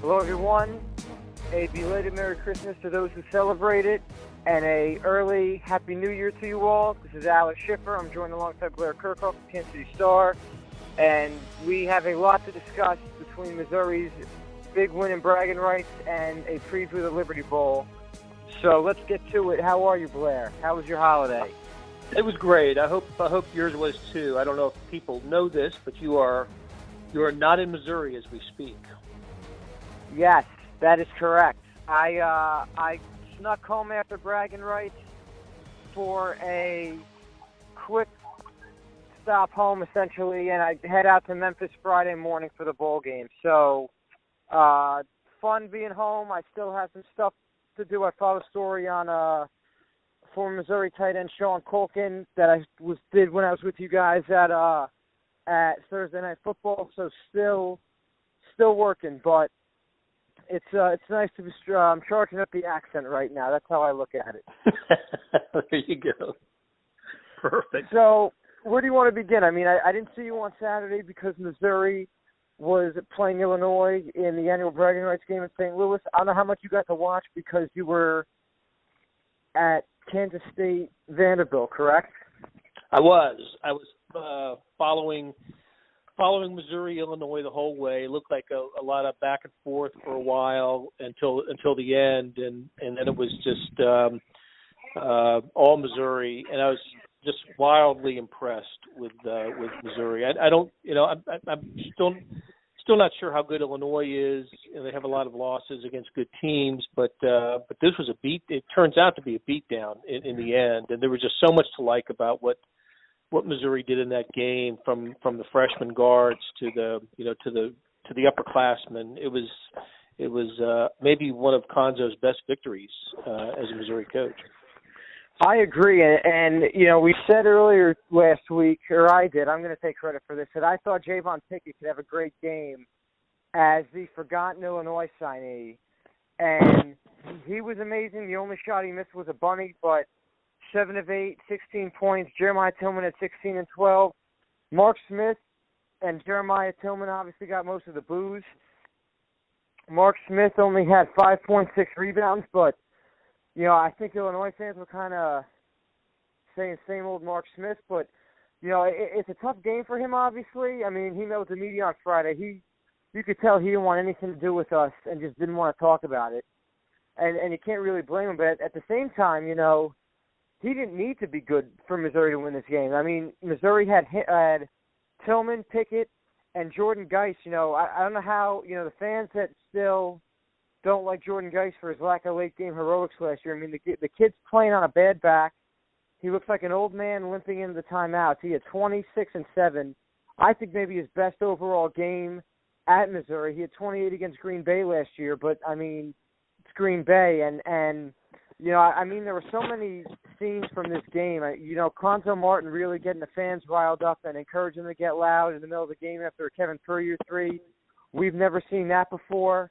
Hello, everyone. A belated Merry Christmas to those who celebrate it, and a early Happy New Year to you all. This is Schiffer. I'm joined alongside Blair, Kerkhoff of Kansas City Star, and we have a lot to discuss between Missouri's big win in Braggin Rights and a preview of the Liberty Bowl. So let's get to it. How are you, Blair? How was your holiday? It was great. I hope yours was too. I don't know if people know this, but you are not in Missouri as we speak. Yes, that is correct. I snuck home after Braggin Rights for a quick stop home, essentially, and I head out to Memphis Friday morning for the bowl game. So, fun being home. I still have some stuff to do. I followed a story on former Missouri tight end Sean Colkin that I did when I was with you guys at Thursday Night Football. So still working, but it's nice to be charging up the accent right now. That's how I look at it. There you go. Perfect. So where do you want to begin? I mean, I didn't see you on Saturday because Missouri was playing Illinois in the annual Braggin Rights game in St. Louis. I don't know how much you got to watch because you were at Kansas State Vanderbilt, correct? I was following Missouri, Illinois the whole way. It looked like a lot of back and forth for a while until the end, and then it was just all Missouri, and I was just wildly impressed with Missouri. I'm still not sure how good Illinois is. They have a lot of losses against good teams, but this was it turns out to be a beatdown in the end, and there was just so much to like about what Missouri did in that game, from the freshman guards to the upperclassmen. It was maybe one of Conzo's best victories as a Missouri coach. I agree, and we said earlier last week, or I did, I'm going to take credit for this, that I thought Javon Pickett could have a great game as the forgotten Illinois signee, and he was amazing. The only shot he missed was a bunny, but 7 of 8, 16 points. Jeremiah Tillman at 16 and 12. Mark Smith and Jeremiah Tillman obviously got most of the boos. Mark Smith only had 5.6 rebounds, but I think Illinois fans were kind of saying same old Mark Smith, but it's a tough game for him. Obviously, I mean, he met with the media on Friday. You could tell he didn't want anything to do with us and just didn't want to talk about it, and you can't really blame him. But at the same time, he didn't need to be good for Missouri to win this game. I mean, Missouri had Tillman, Pickett, and Jordan Geis. I don't know how, the fans that still don't like Jordan Geis for his lack of late-game heroics last year. I mean, the kid's playing on a bad back. He looks like an old man limping into the timeouts. He had 26 and 7. I think maybe his best overall game at Missouri. He had 28 against Green Bay last year, but, I mean, it's Green Bay, and I mean, there were so many scenes from this game. Conzo Martin really getting the fans riled up and encouraging them to get loud in the middle of the game after a Kevin Puryear three. We've never seen that before.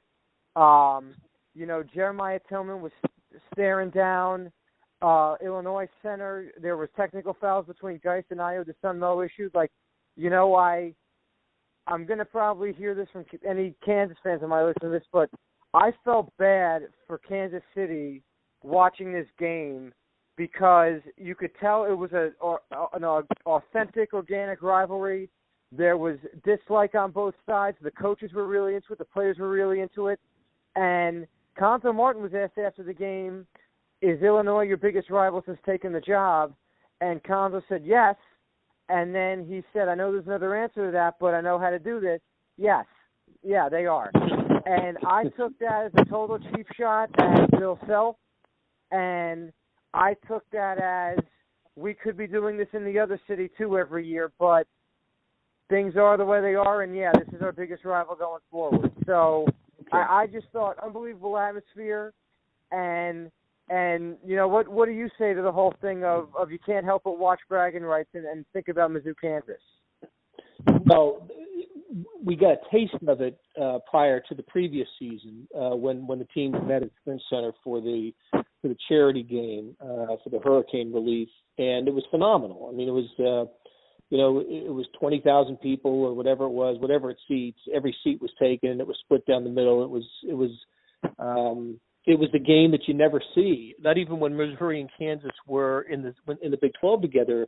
Jeremiah Tillman was staring down Illinois center. There was technical fouls between Geis and Ayo DeSunmo issued. I'm going to probably hear this from any Kansas fans that might listen to this, but I felt bad for Kansas City watching this game because you could tell it was an authentic, organic rivalry. There was dislike on both sides. The coaches were really into it. The players were really into it. And Conzo Martin was asked after the game, is Illinois your biggest rival since taking the job? And Conzo said yes. And then he said, I know there's another answer to that, but I know how to do this. Yes. Yeah, they are. And I took that as a total cheap shot at Bill Self. And I took that as we could be doing this in the other city, too, every year. But things are the way they are, and, yeah, this is our biggest rival going forward. So I just thought unbelievable atmosphere. And what do you say to the whole thing of you can't help but watch Braggin Rights and think about Mizzou, Kansas? Well, we got a taste of it prior to the previous season when the team met at Sprint Center for the charity game for the hurricane relief, and it was phenomenal. I mean, it was it was 20,000 people or whatever it was, whatever it seats. Every seat was taken. It was split down the middle. It was the game that you never see. Not even when Missouri and Kansas were in the Big 12 together.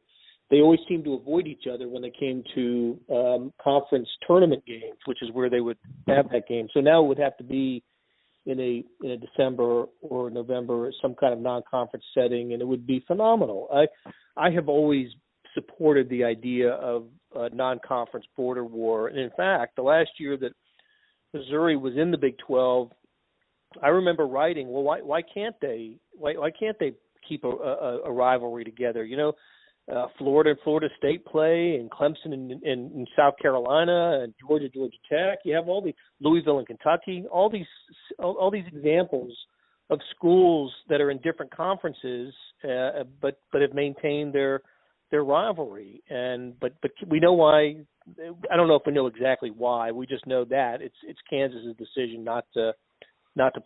They always seemed to avoid each other when they came to conference tournament games, which is where they would have that game. So now it would have to be in a December or November, some kind of non-conference setting, and it would be phenomenal. I have always supported the idea of a non-conference border war, and in fact, the last year that Missouri was in the Big 12, I remember writing, well, why can't they keep a rivalry together? Florida and Florida State play, and Clemson in South Carolina, and Georgia Tech. You have all the Louisville and Kentucky. All these examples of schools that are in different conferences, but have maintained their rivalry. But we know why. I don't know if we know exactly why. We just know that it's Kansas's decision not to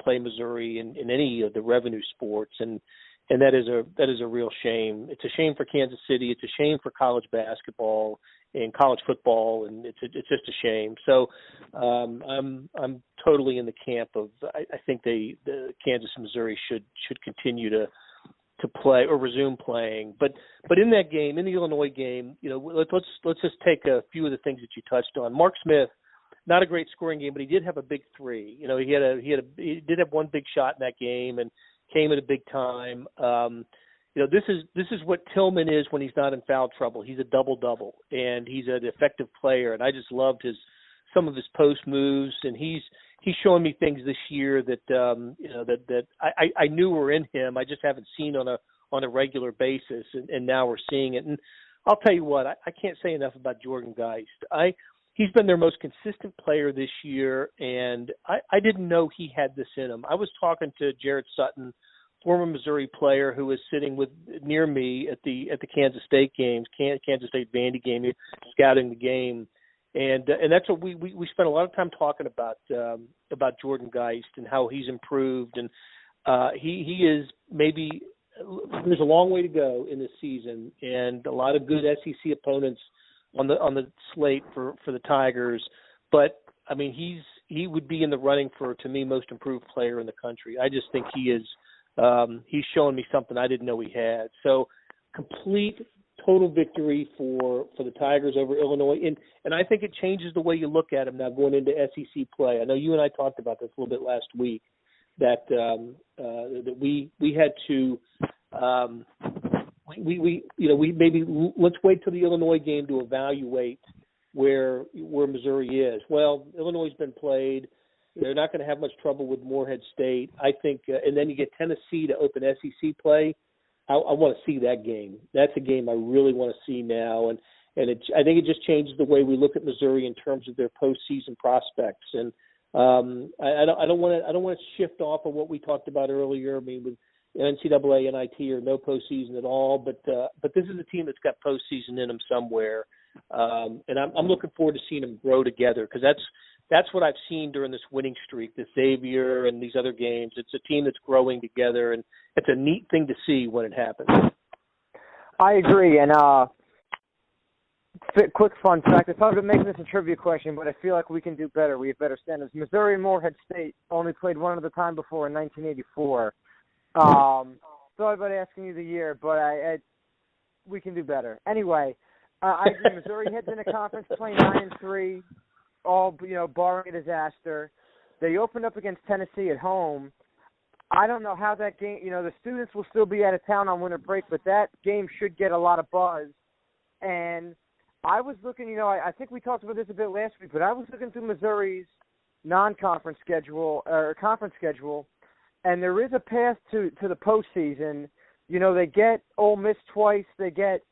play Missouri in any of the revenue sports, and that is a real shame. It's a shame for Kansas City. It's a shame for college basketball and college football, and it's just a shame. So I'm totally in the camp of I think the Kansas and Missouri should continue to play or resume playing. But in that game, in the Illinois game, let's just take a few of the things that you touched on. Mark Smith, not a great scoring game, but he did have a big three. He did have one big shot in that game and came at a big time. This is what Tillman is when he's not in foul trouble. He's a double-double, and he's an effective player. And I just loved some of his post moves, and he's showing me things this year that I knew were in him. I just haven't seen on a regular basis, and now we're seeing it. And I'll tell you what, I can't say enough about Jordan Geist. He's been their most consistent player this year, and I didn't know he had this in him. I was talking to Jared Sutton, former Missouri player who was sitting near me at the Kansas State games, Kansas State Vandy game, scouting the game, and that's what we spent a lot of time talking about Jordan Geist and how he's improved, and he is maybe there's a long way to go in this season, and a lot of good SEC opponents on the slate for the Tigers, but I mean he would be in the running for, to me, most improved player in the country. I just think he is he's showing me something I didn't know he had. So complete total victory for the Tigers over Illinois, and I think it changes the way you look at them now going into SEC play. I know you and I talked about this a little bit last week that we had to. We maybe let's wait till the Illinois game to evaluate where Missouri is. Well, Illinois has been played. They're not going to have much trouble with Morehead State, I think. And then you get Tennessee to open SEC play. I want to see that game. That's a game I really want to see now, and I think it just changes the way we look at Missouri in terms of their postseason prospects. And I don't want to shift off of what we talked about earlier. I mean, with NCAA, NIT, or no postseason at all, but this is a team that's got postseason in them somewhere, and I'm looking forward to seeing them grow together, because that's what I've seen during this winning streak, this Xavier and these other games. It's a team that's growing together, and it's a neat thing to see when it happens. I agree, and quick fun fact. I thought about making this a trivia question, but I feel like we can do better. We have better standards. Missouri and Morehead State only played one other time before in 1984. Sorry about asking you the year, but we can do better. Anyway, I agree. Missouri heads in a conference playing 9-3, all barring a disaster. They opened up against Tennessee at home. I don't know how that game. The students will still be out of town on winter break, but that game should get a lot of buzz. And I was looking. I think we talked about this a bit last week, but I was looking through Missouri's non-conference schedule or conference schedule. And there is a path to the postseason. They get Ole Miss twice. They get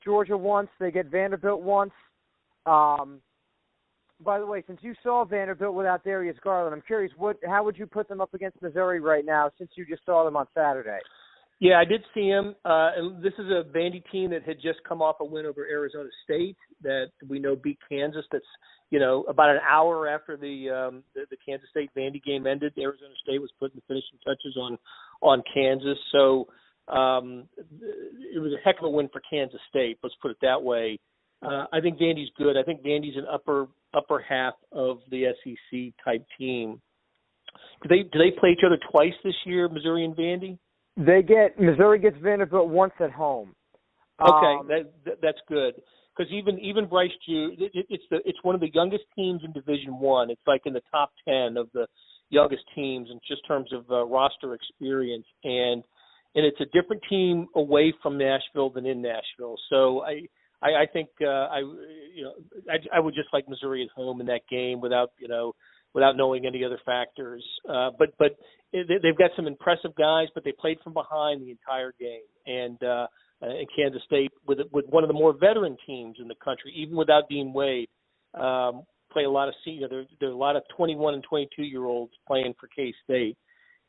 Georgia once. They get Vanderbilt once. By the way, since you saw Vanderbilt without Darius Garland, I'm curious, how would you put them up against Missouri right now, since you just saw them on Saturday? Yeah, I did see him. And this is a Vandy team that had just come off a win over Arizona State that we know beat Kansas. That's about an hour after the Kansas State Vandy game ended. Arizona State was putting the finishing touches on Kansas. So it was a heck of a win for Kansas State. Let's put it that way. I think Vandy's good. I think Vandy's an upper half of the SEC type team. Do they play each other twice this year, Missouri and Vandy? Missouri gets Vanderbilt once at home. Okay, that's good, because even Bryce Jew, it's one of the youngest teams in Division I. It's like in the top 10 of the youngest teams in just terms of roster experience, and it's a different team away from Nashville than in Nashville. So I think I would just like Missouri at home in that game without knowing any other factors. But they've got some impressive guys, but they played from behind the entire game. And Kansas State, with one of the more veteran teams in the country, even without Dean Wade, play a lot of senior. There are a lot of 21 and 22-year-olds playing for K-State,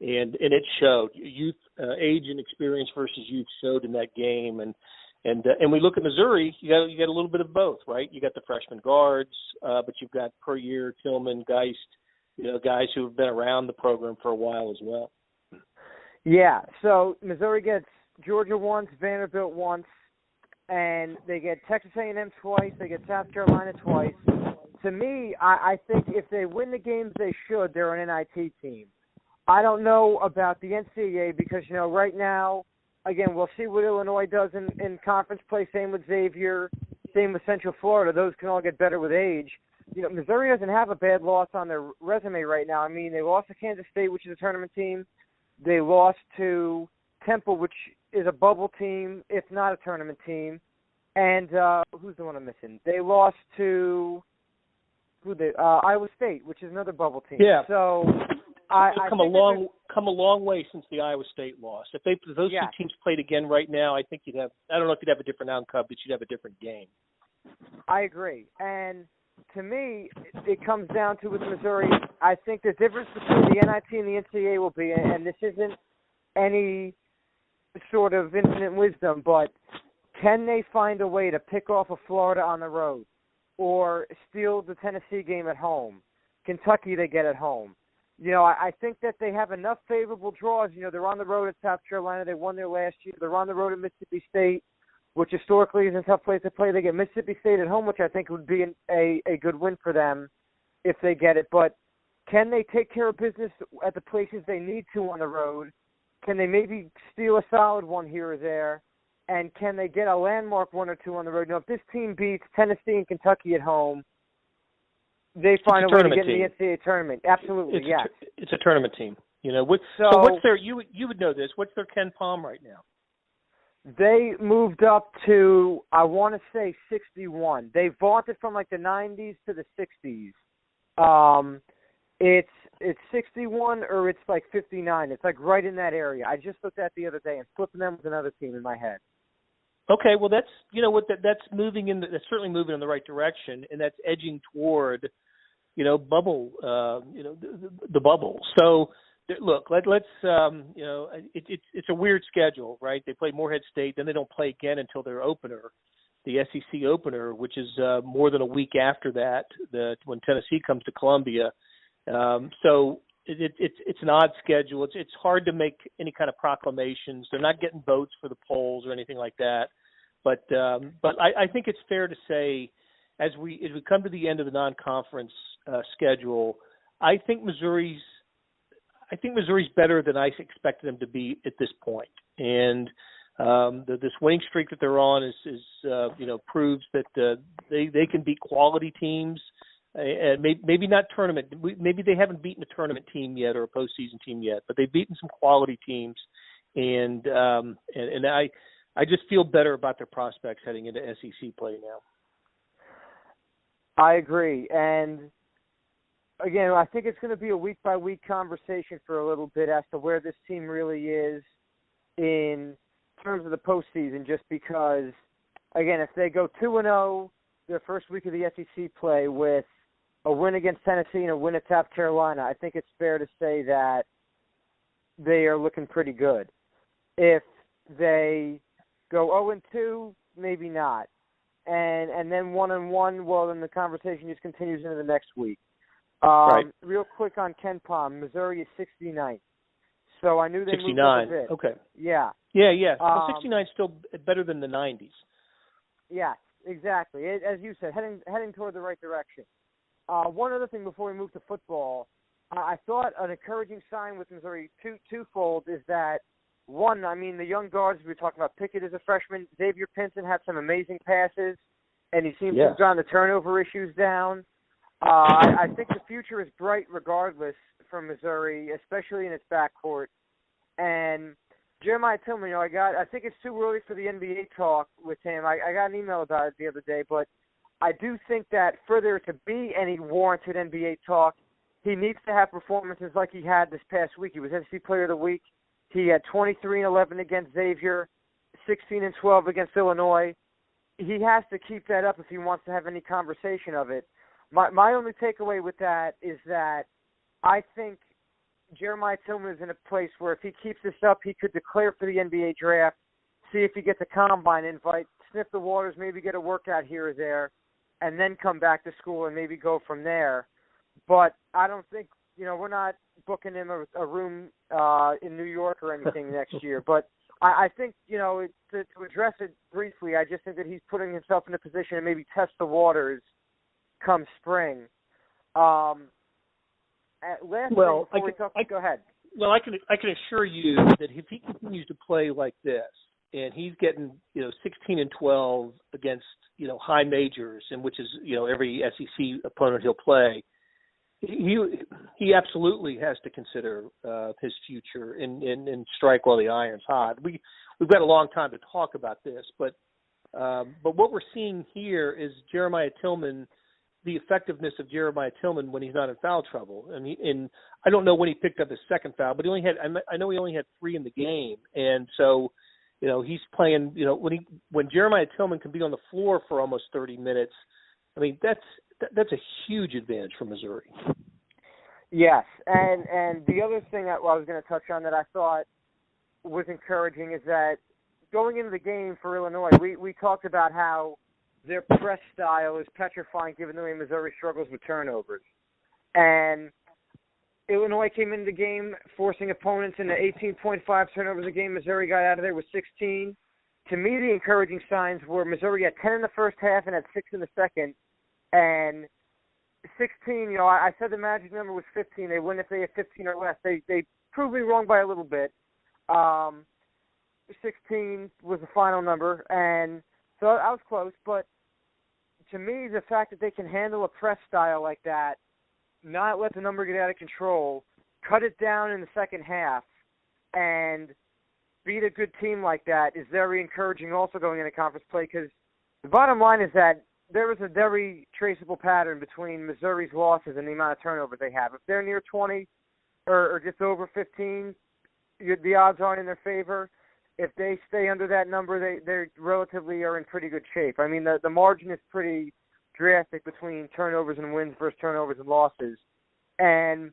and it showed. Youth, age and experience versus youth showed in that game. And we look at Missouri, you got a little bit of both, right? You got the freshman guards, but you've got Puryear, Tillman, Geist, guys who have been around the program for a while as well. Yeah, so Missouri gets Georgia once, Vanderbilt once, and they get Texas A&M twice, they get South Carolina twice. To me, I think if they win the games they should, they're an NIT team. I don't know about the NCAA because, right now, again, we'll see what Illinois does in conference play. Same with Xavier. Same with Central Florida. Those can all get better with age. Missouri doesn't have a bad loss on their resume right now. I mean, they lost to Kansas State, which is a tournament team. They lost to Temple, which is a bubble team, if not a tournament team. And who's the one I'm missing? They lost to Iowa State, which is another bubble team. Yeah. So They've come a long way since the Iowa State loss. If those two teams played again right now, I think you'd have. I don't know if you'd have a different outcome, but you'd have a different game. I agree. And to me, it comes down to with Missouri. I think the difference between the NIT and the NCAA will be, and this isn't any sort of infinite wisdom, but can they find a way to pick off a Florida on the road or steal the Tennessee game at home? Kentucky they get at home. I think that they have enough favorable draws. They're on the road at South Carolina. They won there last year. They're on the road at Mississippi State, which historically is a tough place to play. They get Mississippi State at home, which I think would be a good win for them if they get it. But can they take care of business at the places they need to on the road? Can they maybe steal a solid one here or there? And can they get a landmark one or two on the road? If this team beats Tennessee and Kentucky at home, they find a way to get in the NCAA tournament. Absolutely, yes. It's a tournament team. So what's their? You would know this. What's their Ken Palm right now? They moved up to, I want to say, 61. They vaulted from like the 90s to the 60s. It's 61 or it's like 59. It's like right in that area. I just looked at the other day and flipping them with another team in my head. Okay, well that's that's moving that's certainly moving in the right direction, and that's edging toward bubble the bubble. So look, let's it's a weird schedule, right? They play Morehead State, then they don't play again until their opener, the SEC opener, which is more than a week after that, when Tennessee comes to Columbia. So it's an odd schedule. It's hard to make any kind of proclamations. They're not getting votes for the polls or anything like that. But I think it's fair to say, as we come to the end of the non-conference schedule, I think Missouri's better than I expected them to be at this point. And this winning streak that they're on is proves that they can beat quality teams. Maybe not tournament. Maybe they haven't beaten a tournament team yet or a postseason team yet, but they've beaten some quality teams, and I just feel better about their prospects heading into SEC play now. I agree, and again, I think it's going to be a week-by-week conversation for a little bit as to where this team really is in terms of the postseason. Just because, again, if they go 2-0 their first week of the SEC play with a win against Tennessee and a win at South Carolina, I think it's fair to say that they are looking pretty good. If they go 0-2, maybe not. And then 1-1, well, then the conversation just continues into the next week. Right. Real quick on Ken Palm, Missouri is 69th. So I knew they 69. moved up a bit. Okay. Yeah. Yeah. Well, 69 is still better than the 90s. Yeah. exactly. As you said, heading toward the right direction. One other thing before we move to football, I thought an encouraging sign with Missouri twofold is that, one, I mean, the young guards, we were talking about Pickett as a freshman. Xavier Pinson had some amazing passes, and he seems to have gotten the turnover issues down. I think the future is bright regardless for Missouri, especially in its backcourt. And Jeremiah Tillman, I think it's too early for the NBA talk with him. I got an email about it the other day, but I do think that for there to be any warranted NBA talk, he needs to have performances like he had this past week. He was SEC Player of the Week. He had 23-11 against Xavier, 16-12 against Illinois. He has to keep that up if he wants to have any conversation of it. My only takeaway with that is that I think Jeremiah Tillman is in a place where if he keeps this up, he could declare for the NBA draft, see if he gets a combine invite, sniff the waters, maybe get a workout here or there, and then come back to school and maybe go from there. But I don't think, we're not booking him a room in New York or anything next year. But I think, to address it briefly, I just think that he's putting himself in a position to maybe test the waters come spring. Go ahead. Well, I can assure you that if he continues to play like this, and he's getting 16-12 against high majors, and which is every SEC opponent he'll play, he absolutely has to consider his future and strike while the iron's hot. We've got a long time to talk about this, but what we're seeing here is Jeremiah Tillman. The effectiveness of Jeremiah Tillman when he's not in foul trouble. And I don't know when he picked up his second foul, but I know he only had 3 in the game. And so, he's playing, when Jeremiah Tillman can be on the floor for almost 30 minutes, I mean, that's a huge advantage for Missouri. Yes. And the other thing that I was going to touch on that I thought was encouraging is that going into the game for Illinois, we talked about how their press style is petrifying given the way Missouri struggles with turnovers. And Illinois came into the game forcing opponents into 18.5 turnovers a game. Missouri got out of there with 16. To me, the encouraging signs were Missouri had 10 in the first half and had 6 in the second. And 16, I said the magic number was 15. They win if they have 15 or less. They proved me wrong by a little bit. 16 was the final number. And so I was close, but to me, the fact that they can handle a press style like that, not let the number get out of control, cut it down in the second half, and beat a good team like that is very encouraging also going into conference play, because the bottom line is that there is a very traceable pattern between Missouri's losses and the amount of turnovers they have. If they're near 20 or just over 15, the odds aren't in their favor. If they stay under that number, they relatively are in pretty good shape. I mean, the margin is pretty drastic between turnovers and wins versus turnovers and losses. And,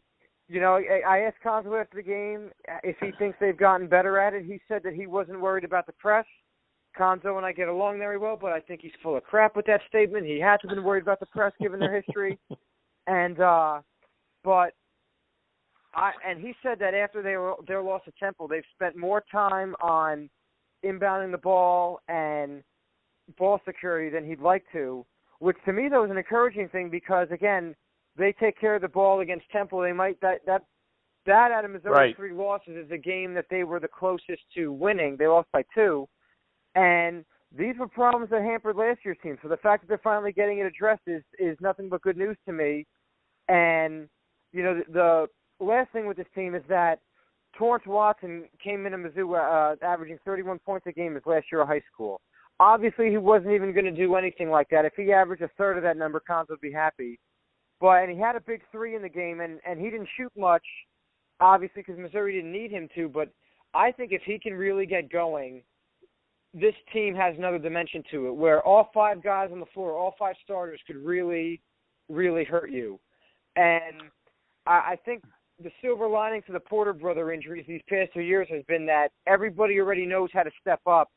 I asked Conzo after the game if he thinks they've gotten better at it. He said that he wasn't worried about the press. Conzo and I get along very well, but I think he's full of crap with that statement. He had to have been worried about the press given their history. And he said that after their loss to Temple, they've spent more time on inbounding the ball and ball security than he'd like to, which to me, though, was an encouraging thing because, again, they take care of the ball against Temple. They might that out of Missouri's 3 losses is a game that they were the closest to winning. They lost by 2. And these were problems that hampered last year's team. So the fact that they're finally getting it addressed is nothing but good news to me. And, the last thing with this team is that Torrance Watson came into Mizzou averaging 31 points a game his last year of high school. Obviously, he wasn't even going to do anything like that. If he averaged a third of that number, Cons would be happy. And he had a big 3 in the game, and he didn't shoot much, obviously, because Missouri didn't need him to. But I think if he can really get going, this team has another dimension to it, where all 5 guys on the floor, all 5 starters could really, really hurt you. And I think the silver lining to the Porter brother injuries these past 2 years has been that everybody already knows how to step up,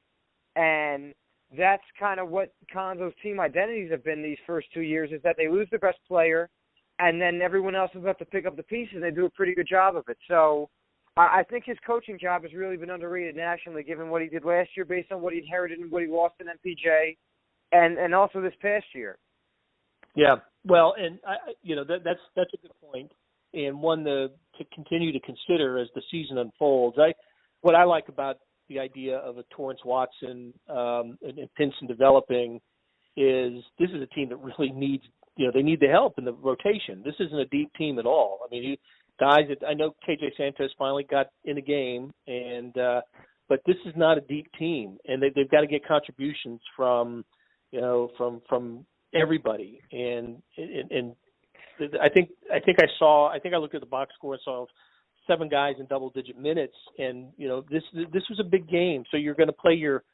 and that's kind of what Conzo's team identities have been these first 2 years, is that they lose their best player, and then everyone else is left to pick up the pieces, and they do a pretty good job of it. So I think his coaching job has really been underrated nationally, given what he did last year based on what he inherited and what he lost in MPJ. and also this past year. Yeah, well, and that's a good point, and one to continue to consider as the season unfolds. What I like about the idea of a Torrance Watson and Pinson developing is this is a team that really needs, they need the help in the rotation. This isn't a deep team at all. I mean, I know KJ Santos finally got in the game, but this is not a deep team, and they've got to get contributions from everybody. And I think I looked at the box score and saw 7 guys in double-digit minutes, and this was a big game. So you're going to play your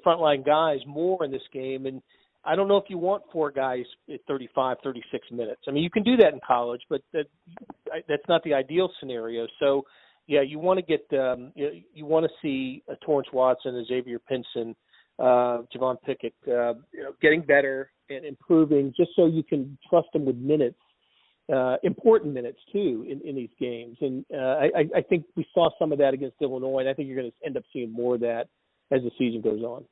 frontline guys more in this game, and I don't know if you want 4 guys at 35, 36 minutes. I mean, you can do that in college, but that's not the ideal scenario. So, yeah, you want to get you want to see a Torrance Watson, a Xavier Pinson, Javon Pickett, getting better and improving, just so you can trust them with minutes. Important minutes, too, in these games. And I think we saw some of that against Illinois, and I think you're going to end up seeing more of that as the season goes on.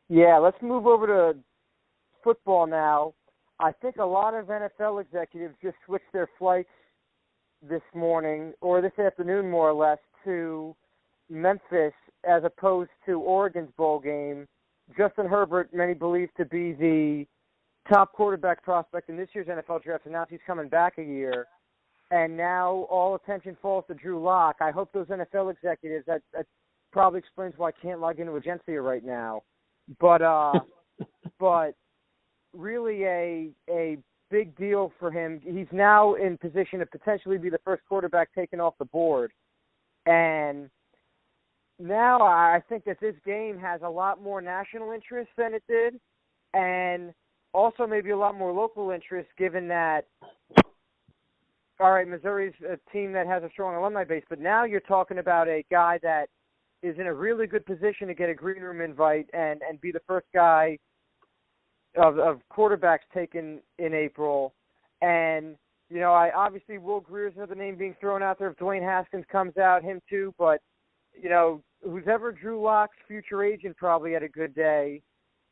Yeah, let's move over to football now. I think a lot of NFL executives just switched their flights this morning, or this afternoon more or less, to Memphis as opposed to Oregon's bowl game. Justin Herbert, many believe to be the top quarterback prospect in this year's NFL draft, announced he's coming back a year, and now all attention falls to Drew Lock. I hope those NFL executives, that probably explains why I can't log into Agencia right now, but really a big deal for him. He's now in position to potentially be the first quarterback taken off the board, and now I think that this game has a lot more national interest than it did, and also maybe a lot more local interest, given that, all right, Missouri's a team that has a strong alumni base, but now you're talking about a guy that is in a really good position to get a green room invite and be the first guy of quarterbacks taken in April. And, obviously Will Greer's another name being thrown out there. If Dwayne Haskins comes out, him too, but, who's ever Drew Lock's future agent probably had a good day.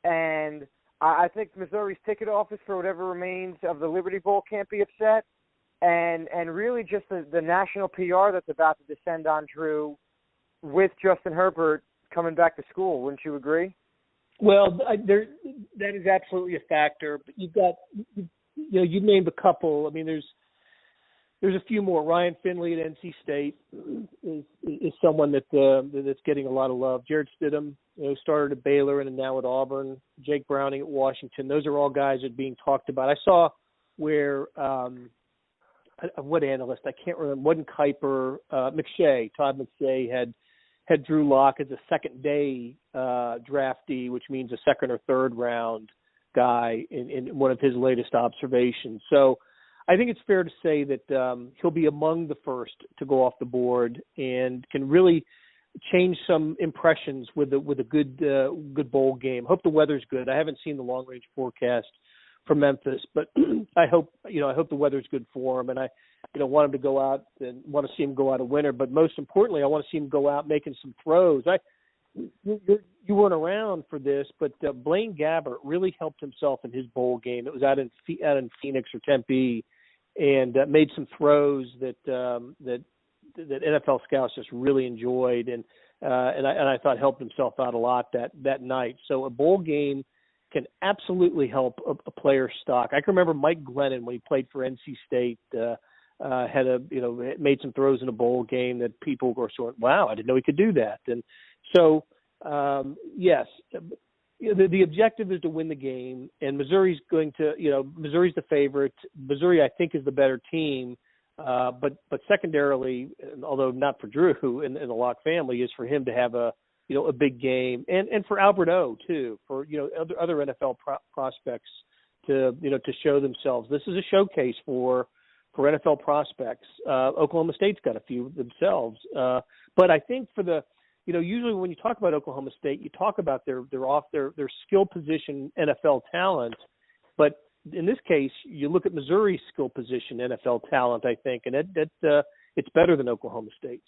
And I think Missouri's ticket office for whatever remains of the Liberty Bowl can't be upset, and really just the national PR that's about to descend on Drew with Justin Herbert coming back to school. Wouldn't you agree? Well, that is absolutely a factor. But you've named a couple. I mean, there's a few more. Ryan Finley at NC State is someone that's getting a lot of love. Jared Stidham, started at Baylor and now at Auburn. Jake Browning at Washington. Those are all guys that are being talked about. I saw where what analyst, I can't remember, wasn't Kuiper, Todd McShay had Drew Lock as a second day draftee, which means a second or third round guy in one of his latest observations. So I think it's fair to say that he'll be among the first to go off the board and can really change some impressions with a good bowl game. Hope the weather's good. I haven't seen the long range forecast for Memphis, but I hope the weather's good for him, and I want him to go out and want to see him go out a winner. But most importantly, I want to see him go out making some throws. You weren't around for this, but Blaine Gabbert really helped himself in his bowl game. It was out in Phoenix or Tempe, and made some throws that NFL scouts just really enjoyed, and I thought helped himself out a lot that night. So a bowl game can absolutely help a player's stock. I can remember Mike Glennon when he played for NC State made some throws in a bowl game that people were sort of, wow, I didn't know he could do that. And so yes, the objective is to win the game, and Missouri's Missouri's the favorite. Missouri, I think, is the better team. But secondarily, although not for Drew and the Locke family, is for him to have a big game, and for Albert O too, for other NFL prospects to show themselves. This is a showcase for NFL prospects. Oklahoma State's got a few themselves, but I think for the usually when you talk about Oklahoma State, you talk about their skill position NFL talent, but in this case, you look at Missouri's skill position NFL talent, I think, and it's better than Oklahoma State's.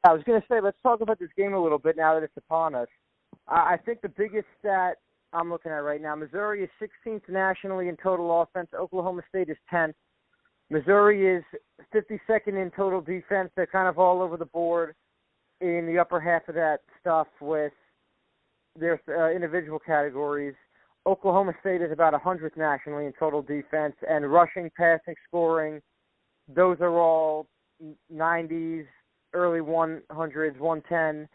I was going to say, let's talk about this game a little bit now that it's upon us. I think the biggest stat I'm looking at right now, Missouri is 16th nationally in total offense. Oklahoma State is 10th. Missouri is 52nd in total defense. They're kind of all over the board in the upper half of that stuff with their individual categories. Oklahoma State is about 100th nationally in total defense, and rushing, passing, scoring, those are all 90s, early 100s, 110.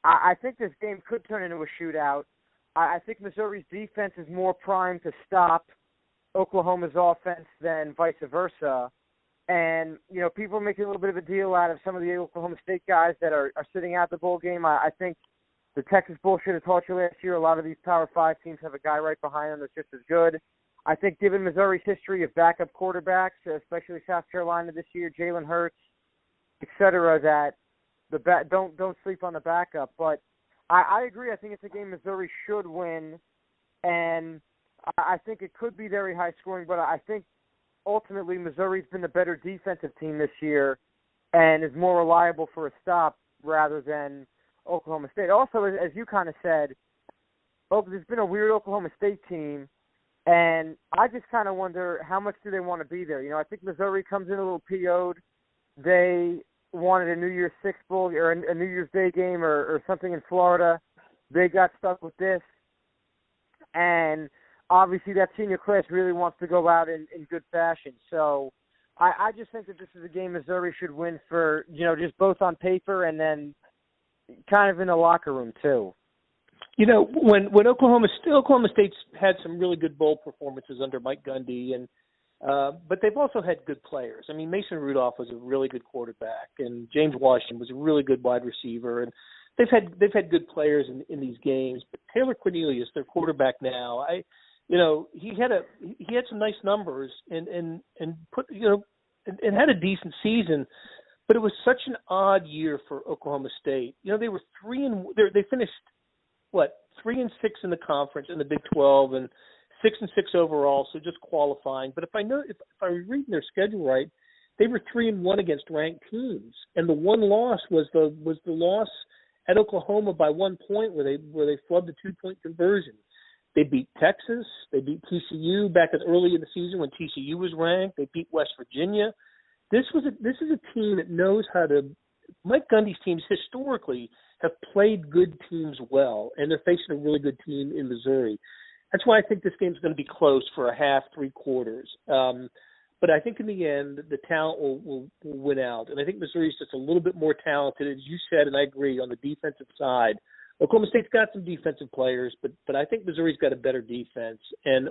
I think this game could turn into a shootout. I think Missouri's defense is more primed to stop Oklahoma's offense than vice versa. And, you know, people are making a little bit of a deal out of some of the Oklahoma State guys that are sitting out the bowl game. I think the Texas Bowl should have taught you last year. A lot of these Power 5 teams have a guy right behind them that's just as good. I think given Missouri's history of backup quarterbacks, especially South Carolina this year, Jalen Hurts, et cetera, that don't sleep on the backup. But I agree. I think it's a game Missouri should win, and I think it could be very high scoring, but I think ultimately Missouri's been the better defensive team this year and is more reliable for a stop rather than Oklahoma State. Also, as you kind of said, there's been a weird Oklahoma State team, and I just kind of wonder how much do they want to be there. You know, I think Missouri comes in a little PO'd. They wanted a New Year's Six Bowl or a New Year's Day game or something in Florida. They got stuck with this, and obviously that senior class really wants to go out in good fashion. So I just think that this is a game Missouri should win for, you know, just both on paper and then kind of in the locker room too. You know, when Oklahoma State's had some really good bowl performances under Mike Gundy, and but they've also had good players. I mean, Mason Rudolph was a really good quarterback, and James Washington was a really good wide receiver, and they've had good players in these games. But Taylor Cornelius, their quarterback now, he had some nice numbers and had a decent season, but it was such an odd year for Oklahoma State. You know, they were they finished 3-6 in the conference in the Big 12 and 6-6 overall, so just qualifying. But if I'm reading their schedule right, they were 3-1 against ranked teams, and the one loss was the loss at Oklahoma by 1 point where they flubbed a 2-point conversion. They beat Texas. They beat TCU back early in the season when TCU was ranked. They beat West Virginia. This is a team that knows how to. Mike Gundy's teams historically have played good teams well, and they're facing a really good team in Missouri. That's why I think this game's going to be close for a half, 3 quarters. But I think in the end, the talent will win out. And I think Missouri's just a little bit more talented, as you said, and I agree, on the defensive side. Oklahoma State's got some defensive players, but I think Missouri's got a better defense. And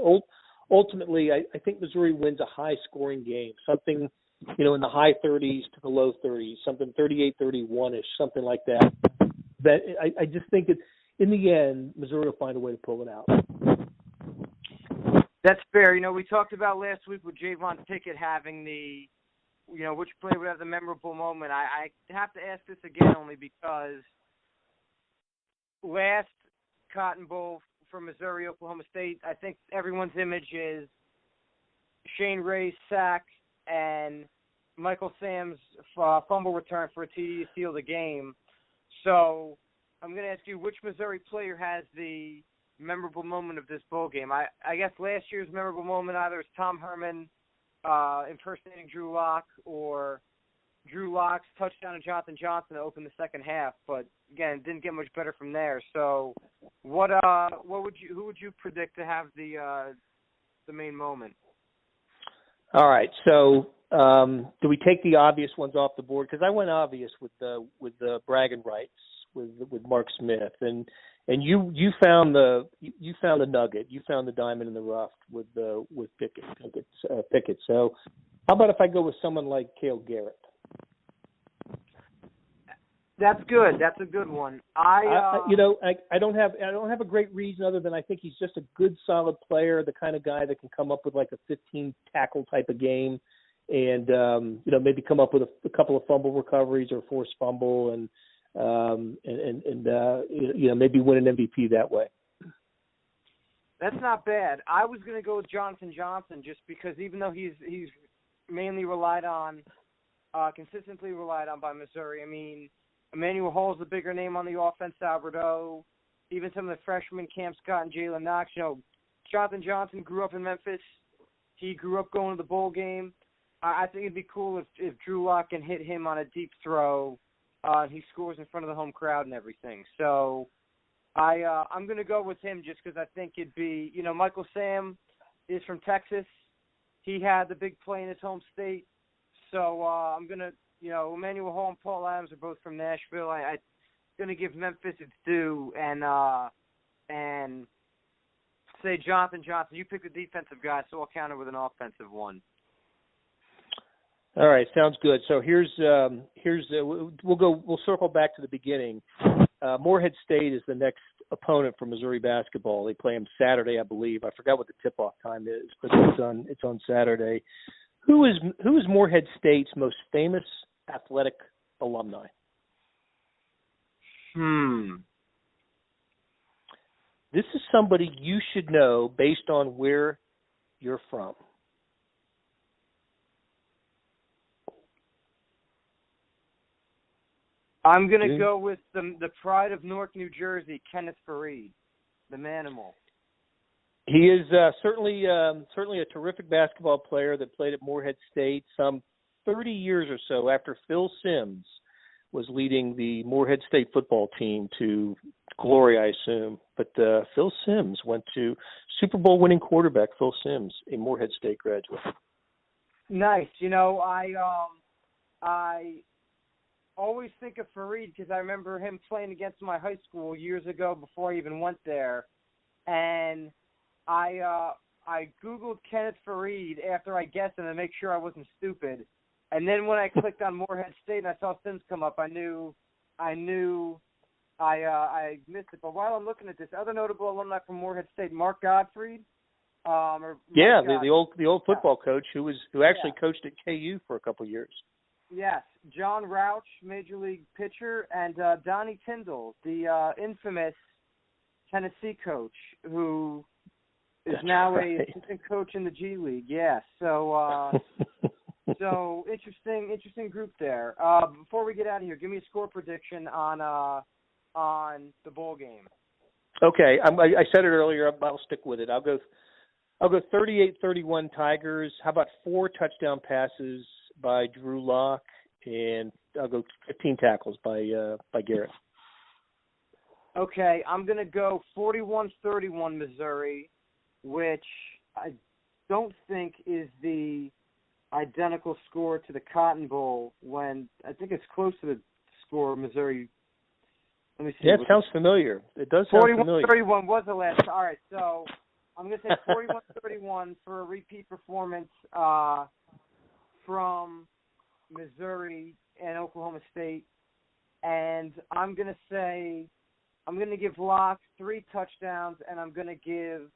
ultimately, I think Missouri wins a high-scoring game, something, you know, in the high 30s to the low 30s, something 38-31-ish, something like that. But I just think that in the end, Missouri will find a way to pull it out. That's fair. You know, we talked about last week with Javon Pickett having which player would have the memorable moment. I have to ask this again only because last Cotton Bowl for Missouri, Oklahoma State, I think everyone's image is Shane Ray's sack and Michael Sam's fumble return for a TD to seal the game. So I'm going to ask you, which Missouri player has the memorable moment of this bowl game? I guess last year's memorable moment either is Tom Herman impersonating Drew Lock or Drew Lock's touchdown to Jonathan Johnson to open the second half. But again, it didn't get much better from there. So who would you predict to have the main moment? All right. So do we take the obvious ones off the board? Because I went obvious with the Braggin Rights with Mark Smith, and you found the nugget. You found the diamond in the rough with Pickett. So how about if I go with someone like Cale Garrett? That's good. That's a good one. I don't have a great reason other than I think he's just a good, solid player, the kind of guy that can come up with like a 15 tackle type of game, and maybe come up with a couple of fumble recoveries or forced fumble, and maybe win an MVP that way. That's not bad. I was going to go with Jonathan Johnson just because even though he's mainly consistently relied on by Missouri. I mean, Emmanuel Hall's the bigger name on the offense. Alberto, even some of the freshman Cam Scott and Jalen Knox. Jonathan Johnson grew up in Memphis. He grew up going to the bowl game. I think it'd be cool if Drew Lock can hit him on a deep throw. He scores in front of the home crowd and everything. So I'm going to go with him just because I think it'd be, Michael Sam is from Texas. He had the big play in his home state. So I'm going to, Emmanuel Hall and Paul Adams are both from Nashville. I'm going to give Memphis its due and say Jonathan Johnson. You pick the defensive guy, so I'll counter with an offensive one. All right, sounds good. So we'll circle back to the beginning. Morehead State is the next opponent for Missouri basketball. They play them Saturday, I believe. I forgot what the tip-off time is, but it's on Saturday. Who is Morehead State's most famous athletic alumni? This is somebody you should know based on where you're from. I'm going to go with the pride of Newark, New Jersey, Kenneth Fareed, the Manimal. He is certainly a terrific basketball player that played at Morehead State some 30 years or so after Phil Simms was leading the Morehead State football team to glory, I assume. But Phil Simms went to Super Bowl winning quarterback Phil Simms, a Morehead State graduate. Nice. I always think of Fareed because I remember him playing against my high school years ago before I even went there. And I Googled Kenneth Fareed after I guessed him to make sure I wasn't stupid. And then when I clicked on Morehead State and I saw Sims come up, I knew I missed it. But while I'm looking at this, other notable alumni from Morehead State, Mark Gottfried. The old football coach who actually coached at KU for a couple of years. Yes, John Rauch, Major League pitcher, and Donnie Tyndall, the infamous Tennessee coach, who is now an assistant coach in the G League. Yeah, so so interesting group there. Before we get out of here, give me a score prediction on the bowl game. Okay, I said it earlier. I'll stick with it. I'll go 38-31 Tigers. How about 4 touchdown passes by Drew Lock, and I'll go 15 tackles by Garrett. Okay, I'm going to go 41-31 Missouri, which I don't think is the identical score to the Cotton Bowl when I think it's close to the score Missouri. Let me see. Yeah, it sounds familiar. It does sound familiar. 41-31 was the last. All right, so I'm going to say 41-31 for a repeat performance from Missouri and Oklahoma State. And I'm going to give Locke 3 touchdowns, and I'm going to give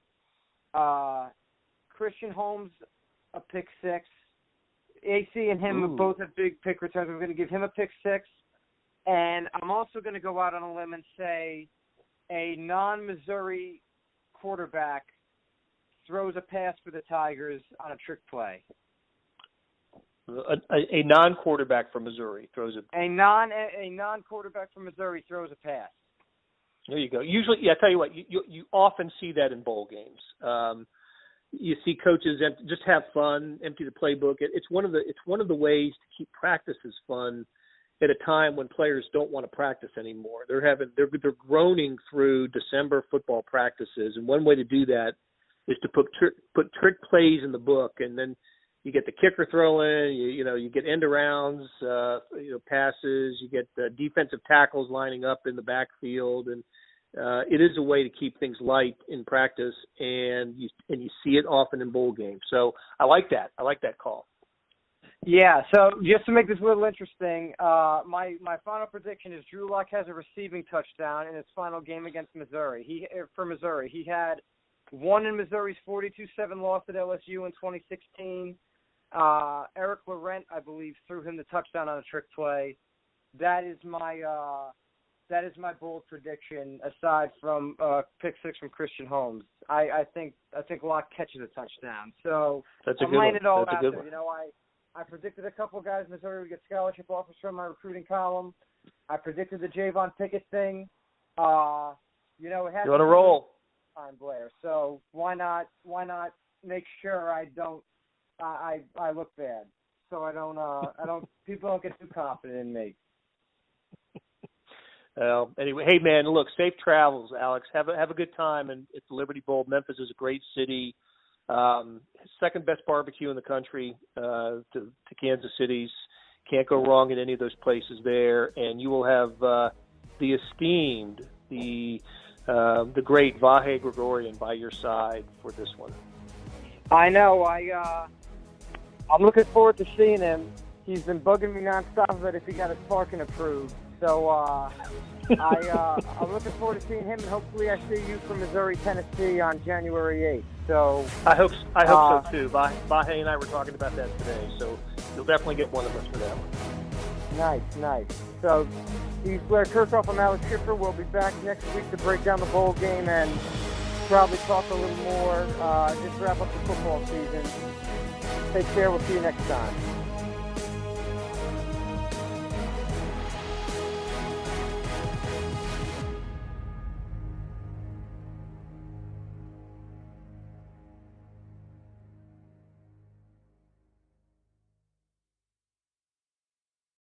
Christian Holmes a pick 6. AC and him both have big pick returns. I'm going to give him a pick 6. And I'm also going to go out on a limb and say a non-Missouri quarterback throws a pass for the Tigers on a trick play. A non-quarterback from Missouri throws a non-quarterback from Missouri throws a pass. There you go. Usually, I tell you what, you often see that in bowl games. You see coaches just have fun, empty the playbook. It's one of the ways to keep practices fun at a time when players don't want to practice anymore. They're groaning through December football practices, and one way to do that is to put trick plays in the book, and then you get the kicker throwing, you get end arounds, passes, you get defensive tackles lining up in the backfield, and it is a way to keep things light in practice, and you see it often in bowl games. So I like that. I like that call. Yeah. So just to make this a little interesting, my final prediction is Drew Lock has a receiving touchdown in his final game against Missouri. For Missouri, he had one in Missouri's 42-7 loss at LSU in 2016. Eric Laurent, I believe, threw him the touchdown on a trick play. That is my bold prediction. Aside from pick 6 from Christian Holmes, I think Locke catches a touchdown. So I'm laying it all out there. I predicted a couple of guys Missouri would get scholarship offers from my recruiting column. I predicted the Javon Pickett thing. You know, it has You're on a roll. Time, Blair. So why not make sure I look bad, so I don't people don't get too confident in me. Anyway, hey man, look, safe travels, Alex. Have a good time and at the Liberty Bowl. Memphis is a great city. Second best barbecue in the country to Kansas City's. Can't go wrong in any of those places there. And you will have the esteemed, the great Vahe Gregorian by your side for this one. I know. I'm looking forward to seeing him. He's been bugging me nonstop about if he got his parking approved. So I'm looking forward to seeing him, and hopefully I see you from Missouri, Tennessee on January 8th. So I hope so too. Vahe and I were talking about that today, so you'll definitely get one of us for that one. Nice. So he's Blair Kerkhoff. I'm Alex Schiffer. We'll be back next week to break down the bowl game and probably talk a little more, just wrap up the football season. Take care. We'll see you next time.